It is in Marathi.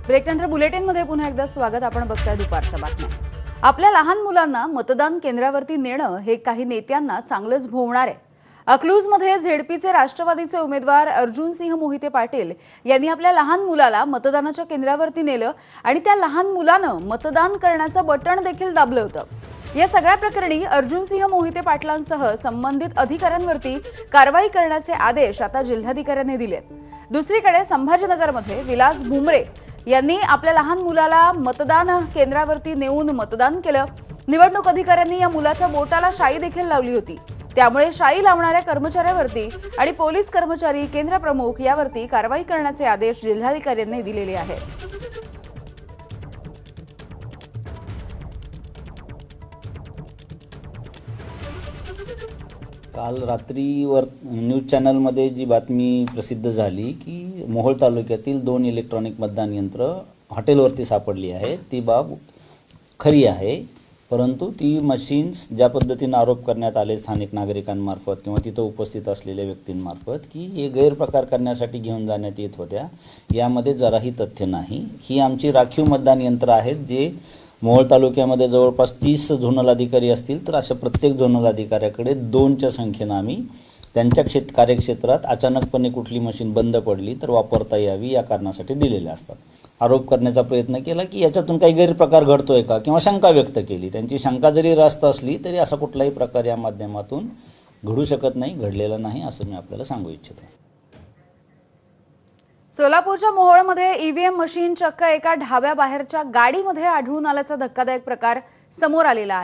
ब्रेकनंतर बुलेटिनमध्ये पुन्हा एकदा स्वागत. आपण बघताय दुपारच्या बातम्या. आपल्या लहान मुलांना मतदान केंद्रावरती नेणं हे काही नेत्यांना चांगलंच भोवणार आहे. अकलूजमध्ये झेडपीचे राष्ट्रवादीचे उमेदवार अर्जुन सिंह मोहिते पाटील यांनी आपल्या लहान मुलाला मतदानाच्या केंद्रावरती नेलं आणि त्या लहान मुलानं मतदान करण्याचं बटण देखील दाबलं होतं. या सगळ्या प्रकरणी अर्जुन सिंह मोहिते पाटलांसह संबंधित अधिकाऱ्यांवरती कारवाई करण्याचे आदेश आता जिल्हाधिकाऱ्यांनी दिलेत. दुसरीकडे संभाजीनगरमध्ये विलास भुमरे यांनी आपल्या लहान मुलाला मतदान केंद्रावरती नेऊन मतदान केलं. निवडणूक अधिकाऱ्यांनी या मुलाच्या बोटाला शाई देखील लावली होती. त्यामुळे शाई लावणाऱ्या कर्मचाऱ्यावरती आणि पोलीस कर्मचारी, केंद्र प्रमुख यावरती कारवाई करण्याचे आदेश जिल्हाधिकाऱ्यांनी दिलेले आहेत. काल रात्रीवर न्यूज चॅनलमध्ये जी बातमी प्रसिद्ध झाली की मोहोळ तालुक्यातील 2 इलेक्ट्रॉनिक मतदान यंत्र हॉटेलवरती सापडली आहे, ती बाब खरी आहे. परंतु ती मशीन्स ज्या पद्धतीने आरोप करण्यात आले स्थानिक नागरिकांमार्फत किंवा तिथं उपस्थित असलेल्या व्यक्तींमार्फत की हे गैरप्रकार करण्यासाठी घेऊन जाण्यात येत होत्या, यामध्ये जराही तथ्य नाही. ही आमची राखीव मतदान यंत्र आहेत जे मोहोळ तालुक्यामध्ये जवळपास 30 झोनल अधिकारी असतील, तर अशा प्रत्येक झोनल अधिकाऱ्याकडे 2च्या संख्येनं आम्ही त्यांच्या कार्यक्षेत्रात अचानकपणे कुठली मशीन बंद पडली तर वापरता यावी या कारणासाठी दिलेले असतात. आरोप करण्याचा प्रयत्न केला की याच्यातून काही गैरप्रकार घडतोय का किंवा शंका व्यक्त केली. त्यांची शंका जरी रास्त असली तरी असा कुठलाही प्रकार या माध्यमातून घडू शकत नाही, घडलेला नाही असं मी आपल्याला सांगू इच्छितो. सोलापूरच्या मोहोळमध्ये ईव्हीएम मशीन चक्क एका ढाब्याबाहेरच्या गाडीमध्ये आढळून आल्याचा धक्कादायक प्रकार समोर आलेला आहे.